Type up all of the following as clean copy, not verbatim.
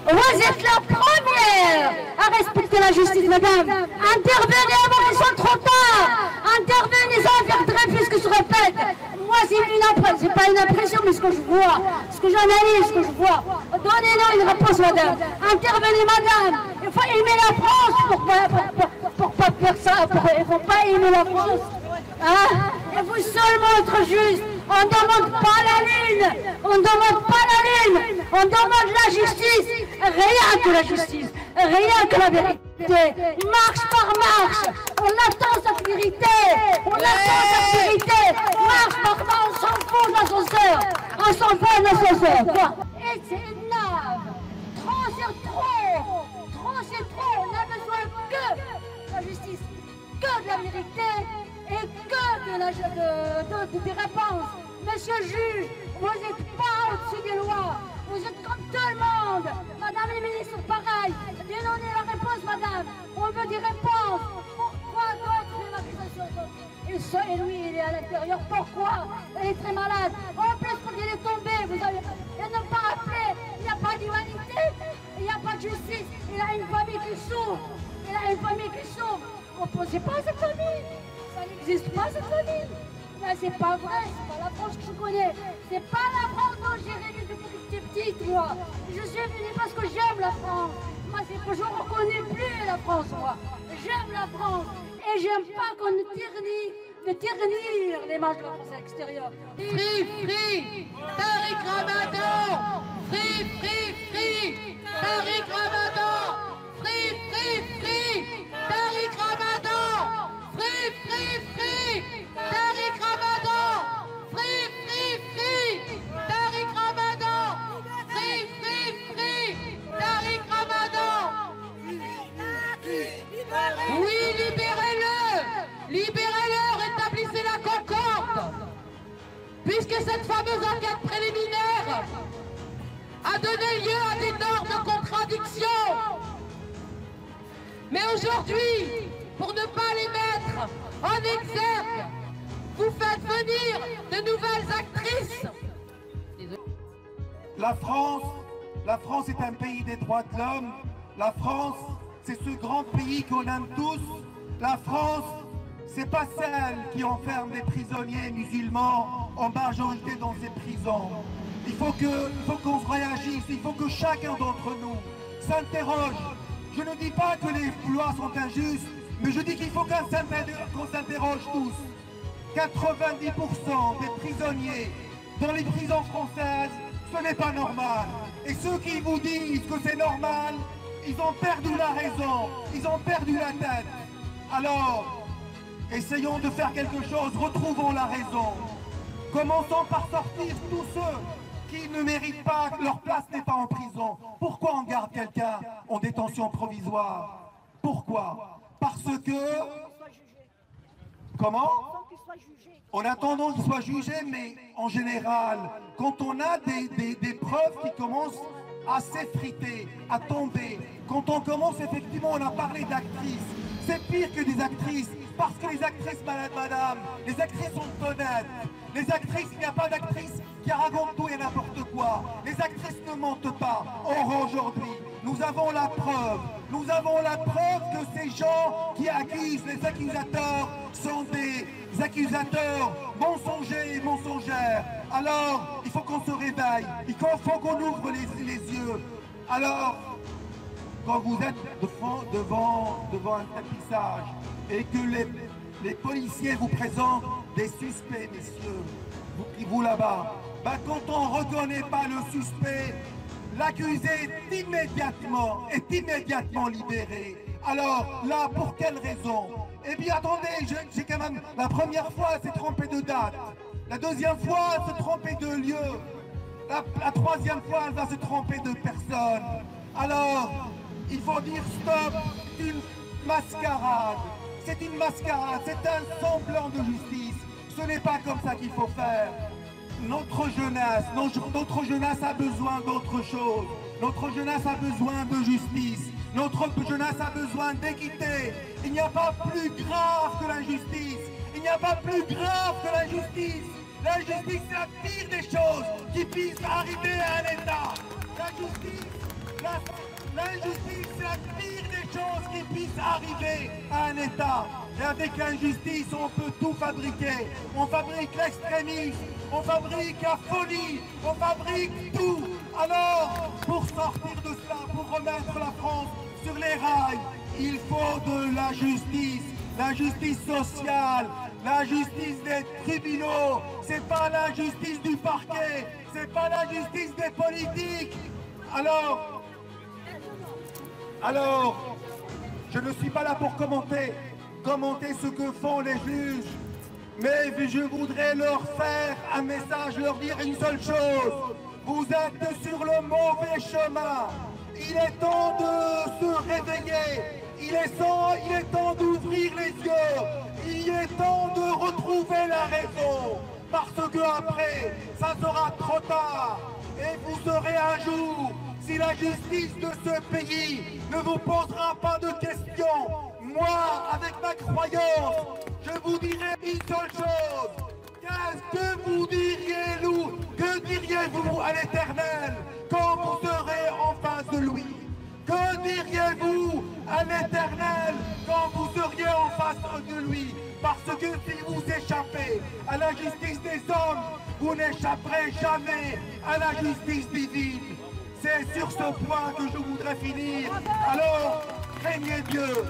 Vous êtes la première à respecter la justice, madame. Intervenez avant qu'il soit trop tard. Intervenez sans faire Dreyfus que se répète. Moi, c'est pas une impression, mais ce que je vois, ce que j'analyse, ce que je vois. Donnez-nous une réponse, madame. Intervenez, madame. Il faut aimer la France pour pas faire ça. Il ne faut pas aimer la France. Hein? Il faut seulement être juste. On ne demande pas la lune. On ne demande pas la lune. On demande la justice. Rien que la justice. Rien que la vérité. Marche par marche. On attend cette vérité. On attend cette vérité. Marche par marche. On s'en fout de l'ascenseur. On s'en fout de l'ascenseur. Quoi? Et c'est énorme. Trop, c'est trop. Trop, c'est trop. On a besoin que de la justice. Que de la vérité. Et que des réponses. Monsieur le juge, vous n'êtes pas au-dessus des lois. Vous êtes comme tout le monde. Madame les ministres, pareil. Donnez la réponse, madame. On veut des réponses. Pourquoi d'autres fait l'accusation? Et lui, il est à l'intérieur. Pourquoi? Elle est très malade. En plus, quand il est tombé, vous avez... Elle n'a pas appelé. Il n'y a pas d'humanité. Il n'y a pas de justice. Il a une famille qui souffre. Il a une famille qui souffre. Opposez pas à cette famille. Ça n'existe pas, cette famille. Là, c'est pas vrai, c'est pas la France que je connais. C'est pas la France dont j'ai rêvé depuis que j'étais petite, moi. Je suis venue parce que j'aime la France. Moi, c'est que je ne reconnais plus la France, moi. J'aime la France. Et j'aime pas qu'on ternir l'image de la France à l'extérieur. Free, free, Tariq Ramadan. Free, free, free, Tariq Ramadan. Free, free, free, Tariq Ramadan. Free, free, free, Tariq Ramadan. Free, free, free, Tariq Ramadan. Free, free, free, Tariq Ramadan. Oui, libérez-le. Libérez-le, rétablissez la concorde. Puisque cette fameuse enquête préliminaire a donné lieu à d'énormes contradictions. Mais aujourd'hui, pour ne pas les mettre en exergue, vous faites venir de nouvelles actrices. La France est un pays des droits de l'homme. La France, c'est ce grand pays qu'on aime tous. La France, c'est pas celle qui enferme des prisonniers musulmans en majorité dans ses prisons. Il faut qu'on réagisse, il faut que chacun d'entre nous s'interroge. Je ne dis pas que les lois sont injustes, mais je dis qu'il faut qu'on s'interroge tous. 90% des prisonniers dans les prisons françaises, ce n'est pas normal. Et ceux qui vous disent que c'est normal, ils ont perdu la raison, ils ont perdu la tête. Alors, essayons de faire quelque chose, retrouvons la raison. Commençons par sortir tous ceux qui ne méritent pas, que leur place n'est pas en prison. Pourquoi on garde quelqu'un en détention provisoire? Pourquoi? Parce que... Comment? En attendant qu'il soit jugé, mais en général, quand on a des preuves qui commencent à s'effriter, à tomber, quand on commence effectivement, on a parlé d'actrices, c'est pire que des actrices, parce que les actrices, madame, les actrices sont honnêtes. Les actrices, il n'y a pas d'actrices qui racontent tout et n'importe quoi. Les actrices ne mentent pas. Or aujourd'hui, nous avons la preuve. Nous avons la preuve que ces gens qui accusent, les accusateurs, sont des accusateurs mensongers et mensongères. Alors, il faut qu'on se réveille. Il faut qu'on ouvre les yeux. Alors, quand vous êtes devant un tapissage et que les policiers vous présentent des suspects, messieurs, vous là-bas, quand on ne reconnaît pas le suspect, l'accusé est immédiatement libéré. Alors là, pour quelle raison? Eh bien attendez, j'ai quand même, la première fois, elle s'est trompée de date. La deuxième fois, elle s'est trompée de lieu. La troisième fois, elle va se tromper de personne. Alors, il faut dire stop, c'est une mascarade. C'est une mascarade, c'est un semblant de justice. Ce n'est pas comme ça qu'il faut faire. Notre jeunesse a besoin d'autre chose. Notre jeunesse a besoin de justice. Notre jeunesse a besoin d'équité. Il n'y a pas plus grave que l'injustice. Il n'y a pas plus grave que l'injustice. L'injustice, c'est la pire des choses qui puissent arriver à un État. La justice, L'injustice, c'est la pire des choses qui puisse arriver à un État. Et avec l'injustice, on peut tout fabriquer. On fabrique l'extrémisme, on fabrique la folie, on fabrique tout. Alors, pour sortir de cela, pour remettre la France sur les rails, il faut de la justice sociale, la justice des tribunaux. C'est pas la justice du parquet, c'est pas la justice des politiques. Alors, je ne suis pas là pour commenter ce que font les juges, mais je voudrais leur faire un message, leur dire une seule chose. Vous êtes sur le mauvais chemin. Il est temps de se réveiller. Il est temps d'ouvrir les yeux. Il est temps de retrouver la raison. Parce que après, ça sera trop tard. Et vous saurez un jour si la justice de ce pays ne vous posera pas de questions. Moi, avec ma croyance, je vous dirai une seule chose. Qu'est-ce que vous diriez-vous? Que diriez-vous à l'Éternel quand vous serez en face de lui? Que diriez-vous à l'Éternel quand vous seriez en face de lui? Parce que si vous échappez à la justice des hommes, vous n'échapperez jamais à la justice divine. C'est sur ce point que je voudrais finir. Alors, craignez Dieu.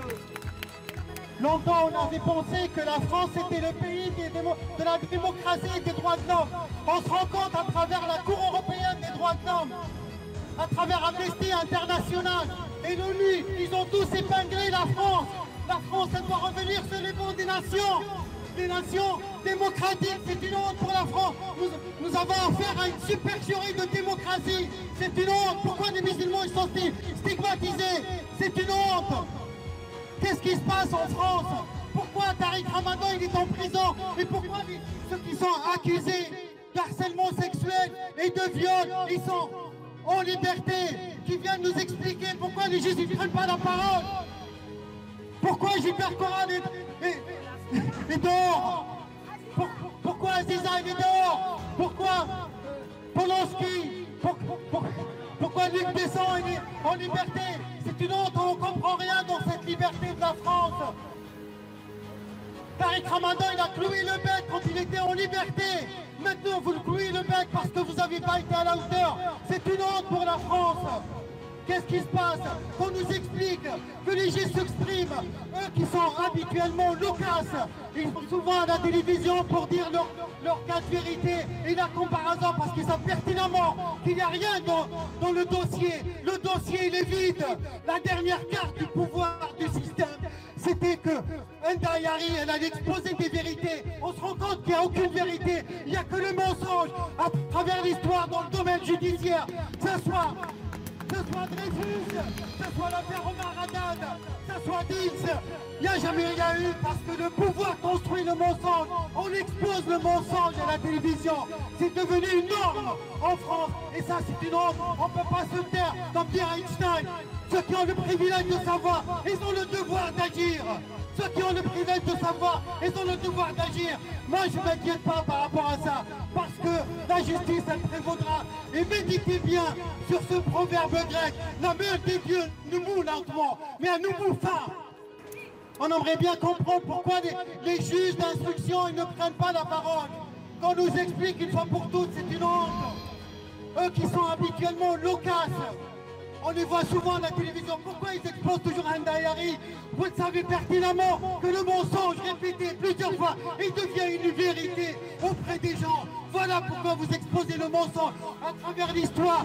Longtemps, on avait pensé que la France était le pays de la démocratie et des droits de l'homme. On se rend compte à travers la Cour européenne des droits de l'homme, à travers Amnesty International et l'ONU, ils ont tous épinglé la France. La France, elle doit revenir sur les bancs des nations démocratiques. C'est une honte pour la France. Nous avons affaire à une supercherie de démocratie. C'est une honte. Pourquoi les musulmans ils sont stigmatisés? C'est une honte. Qu'est-ce qui se passe en France? Pourquoi Tariq Ramadan il est en prison? Et pourquoi ceux qui sont accusés d'harcèlement sexuel et de viol, ils sont en liberté? Qui viennent nous expliquer pourquoi les juges ne prennent pas la parole? Pourquoi Gilbert Coran est dehors? Pourquoi Aziza est dehors? Pourquoi Polonsky? Pourquoi Luc Besson est en liberté? C'est une honte, on ne comprend rien dans cette liberté de la France. Tariq Ramadan, il a cloué le bec quand il était en liberté. Maintenant, vous le clouez le bec parce que vous n'avez pas été à la hauteur. C'est une honte pour la France. Qu'est-ce qui se passe? Qu'on nous explique que les juges s'expriment, eux qui sont habituellement loquaces, ils vont souvent à la télévision pour dire leur cas de vérité et la comparaison parce qu'ils savent pertinemment qu'il n'y a rien dans le dossier. Le dossier il est vide. La dernière carte du pouvoir du système, c'était que Enda Yari, elle allait exposer des vérités. On se rend compte qu'il n'y a aucune vérité. Il n'y a que le mensonge à travers l'histoire dans le domaine judiciaire. Que ce soit Dreyfus, que ce soit l'affaire Omar Haddad, que ce soit Dix, il n'y a jamais rien eu parce que le pouvoir construit le mensonge. On expose le mensonge à la télévision. C'est devenu une norme en France. Et ça, c'est une honte. On ne peut pas se taire comme dit Einstein. Ceux qui ont le privilège de savoir, ils ont le devoir d'agir. Ceux qui ont le privilège de savoir, ils ont le devoir d'agir. Moi, je ne m'inquiète pas par rapport à ça. Parce que la justice, elle prévaudra. Et méditez bien sur ce proverbe grec. La main des dieux nous moue lentement, mais elle nous moue fin. On aimerait bien comprendre pourquoi les juges d'instruction, ils ne prennent pas la parole. Qu'on nous explique une fois pour toutes, c'est une honte. Eux qui sont habituellement loquaces. On les voit souvent à la télévision. Pourquoi ils exposent toujours Enda Yari? Vous le savez pertinemment que le mensonge répété plusieurs fois, il devient une vérité auprès des gens. Voilà pourquoi vous exposez le mensonge à travers l'histoire.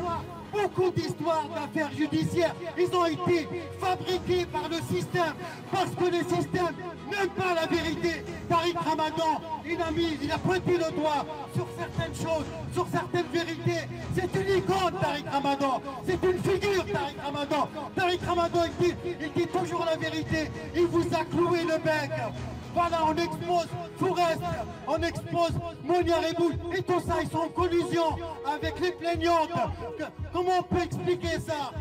Beaucoup d'histoires d'affaires judiciaires, ils ont été fabriqués par le système parce que le système n'aime pas la vérité. Tariq Ramadan, il a pointé le doigt sur certaines choses, sur certaines vérités. C'est une icône, Tariq Ramadan. C'est une figure, Tariq Ramadan. Tariq Ramadan, il dit toujours la vérité. Il vous a cloué le bec. Voilà, on expose Forest, on expose Monia Reboul, et tout ça, ils sont en collusion avec les plaignantes. Comment on peut expliquer ça?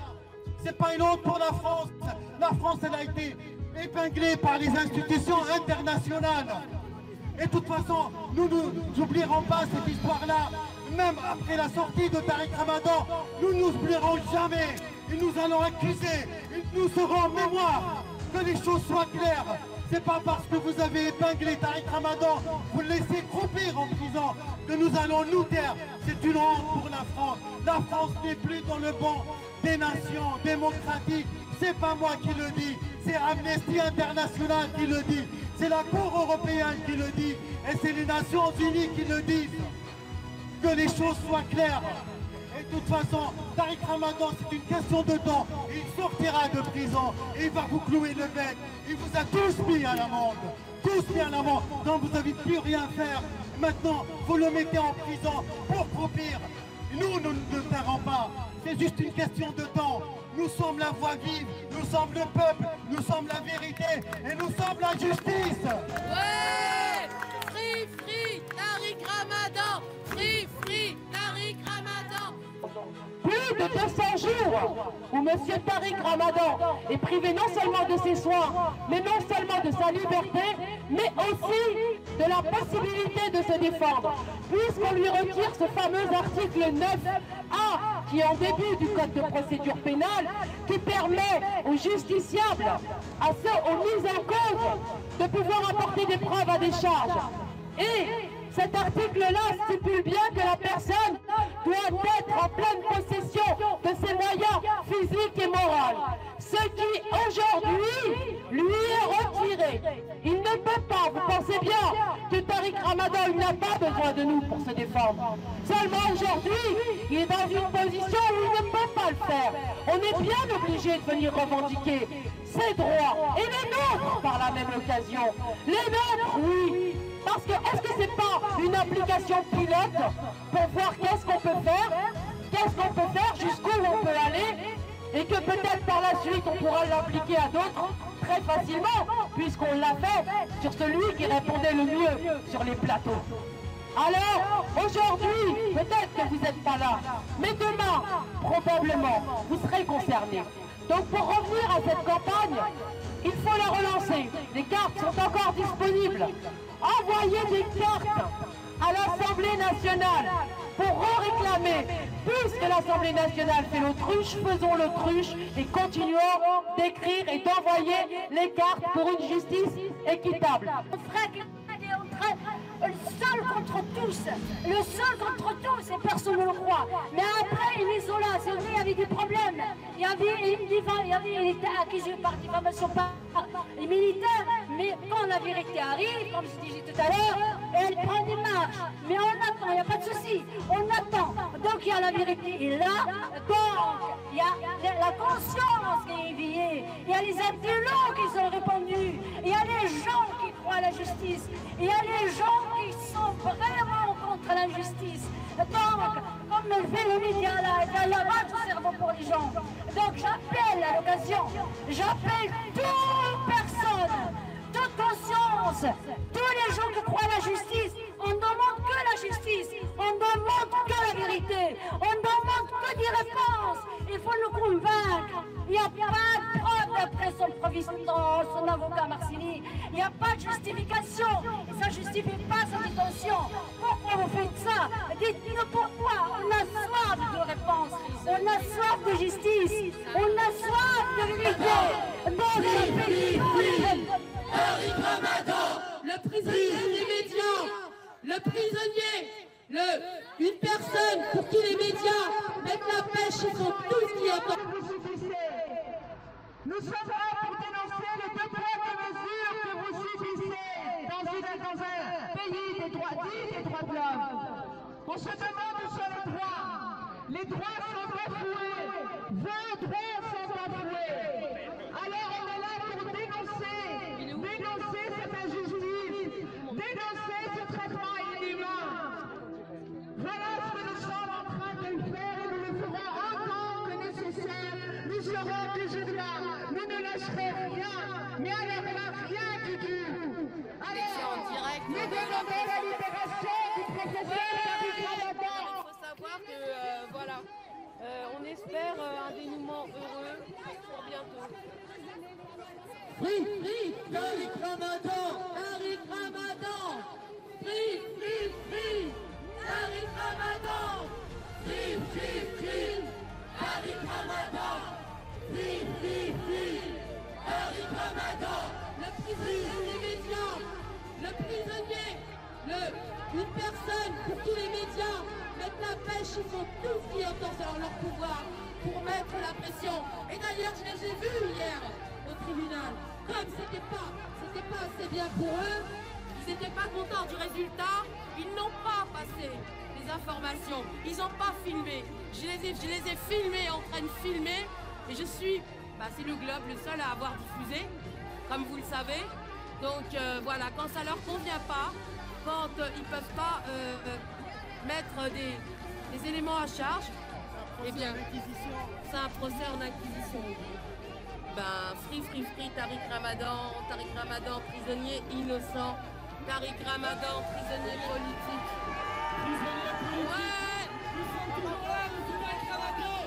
C'est pas une honte pour la France. La France, elle a été épinglée par les institutions internationales. Et de toute façon, nous n'oublierons pas cette histoire-là. Même après la sortie de Tariq Ramadan, nous n'oublierons jamais. et nous allons accuser, et nous serons en mémoire, que les choses soient claires. C'est pas parce que vous avez épinglé Tariq Ramadan, vous le laissez croupir en prison, que nous allons nous taire. C'est une honte pour la France. La France n'est plus dans le banc des nations démocratiques. C'est pas moi qui le dis, c'est Amnesty International qui le dit, c'est la Cour européenne qui le dit, et c'est les Nations Unies qui le disent. Que les choses soient claires. Et de toute façon, Tariq Ramadan, c'est une question de temps. Il sortira de prison et il va vous clouer le bec. Il vous a tous mis à l'amende. Tous mis à l'amende. Non, vous n'avez plus rien à faire. Maintenant, vous le mettez en prison pour croupir. Nous ne tairons pas. C'est juste une question de temps. Nous sommes la voix vive, nous sommes le peuple, nous sommes la vérité et nous sommes la justice. Ouais! Free, free, Tariq Ramadan! Free, free, Tariq Ramadan! Plus de 200 jours où M. Tariq Ramadan est privé non seulement de ses soins, mais non seulement de sa liberté, mais aussi de la possibilité de se défendre, puisqu'on lui retire ce fameux article 9A, qui est en début du Code de procédure pénale, qui permet aux justiciables, aux mises en cause, de pouvoir apporter des preuves à des charges. Et cet article-là stipule bien que la personne doit être en pleine possession de ses moyens physiques et moraux. Ce qui, aujourd'hui, lui est retiré. Il ne peut pas, vous pensez bien que Tariq Ramadan, il n'a pas besoin de nous pour se défendre. Seulement aujourd'hui, il est dans une position où il ne peut pas le faire. On est bien obligé de venir revendiquer ses droits, et les nôtres par la même occasion. Les nôtres, oui. Parce que est-ce que c'est pas une application pilote pour voir qu'est-ce qu'on peut faire, jusqu'où on peut aller, et que peut-être par la suite on pourra l'appliquer à d'autres très facilement, puisqu'on l'a fait sur celui qui répondait le mieux sur les plateaux. Alors, aujourd'hui, peut-être que vous n'êtes pas là, mais demain, probablement, vous serez concernés. Donc pour revenir à cette campagne, il faut la relancer. Les cartes sont encore disponibles. Envoyez des cartes à l'Assemblée nationale pour réclamer. Puisque l'Assemblée nationale fait l'autruche, faisons l'autruche et continuons d'écrire et d'envoyer les cartes pour une justice équitable. Le seul contre tous, et personne ne le croit. Mais après, il est là, c'est vrai, il y avait des problèmes. Il était accusé par diffamation par les militaires, mais quand la vérité arrive, comme je disais tout à l'heure, elle prend des marches. Mais on attend, il n'y a pas de souci, on attend. Donc il y a la vérité est là, donc il y a la conscience qui est éveillée, il y a les intellos qui ont répondu, il y a les gens qui croient à la justice, il y a les gens qui sont vraiment contre l'injustice. Donc, comme le fait le média là, il y a lavage du cerveau pour les gens. Donc j'appelle à l'occasion, j'appelle toute personne, toute conscience, tous les gens qui croient à la justice. On ne demande que la justice, on ne demande que la vérité, on ne demande que des réponses. Il faut nous convaincre. Il n'y a pas de preuve d'après son avocat Marcini. Il n'y a pas de justification. Et ça ne justifie pas sa détention. Pourquoi vous faites ça? Dites-nous pourquoi. On a soif de réponses. On a soif de justice. On a soif de vérité. Dans le pays. Tariq Ramadan, le prisonnier des médias, le prisonnier, une personne pour qui les médias mettent la pêche et sont tous qui attendent. Nous sommes là pour dénoncer les décrets de mesures que vous subissez dans un pays des droits de l'homme. On se demande où sont les droits. Les droits sont bafoués. Vos droits sont bafoués. Alors on est là pour dénoncer cette injustice, dénoncer ce traitement inhumain. Voilà ce que nous sommes en train de faire et nous le ferons autant que nécessaire. Nous serons toujours là. Nous ne lâcherons rien, mais alors là, rien du tout. Alors, nous demandons la libération du professeur Tariq Ramadan. Il faut savoir que, voilà, on espère un dénouement heureux pour bientôt. Free, free, Tariq Ramadan. Tariq Ramadan. Free, free, free. Tariq Ramadan. Free, free, free. Tariq Ramadan. Tariq Ramadan, le prisonnier des médias, le prisonnier, une personne pour qui les médias mettent la pêche, ils font tout ce qui est dans leur pouvoir pour mettre la pression. Et d'ailleurs, je les ai vus hier au tribunal. Comme c'était pas assez bien pour eux, ils n'étaient pas contents du résultat, ils n'ont pas passé les informations, ils n'ont pas filmé. Je les ai filmés en train de filmer et je suis, c'est le Globe le seul à avoir diffusé, comme vous le savez. Donc voilà, quand ça leur convient pas, quand ils peuvent pas mettre des éléments à charge, eh bien, c'est un procès en acquisition. Free, Tariq Ramadan, prisonnier innocent, Tariq Ramadan, prisonnier politique. Prisonnier politique. Ouais. Nous sommes toujours là, monsieur Tariq Ramadan,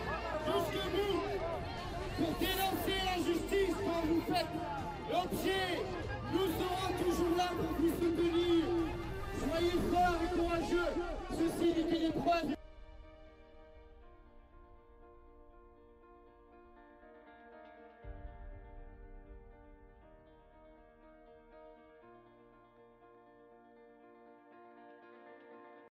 jusqu'au bout, pour dénoncer la justice quand vous faites l'objet. Nous serons toujours là.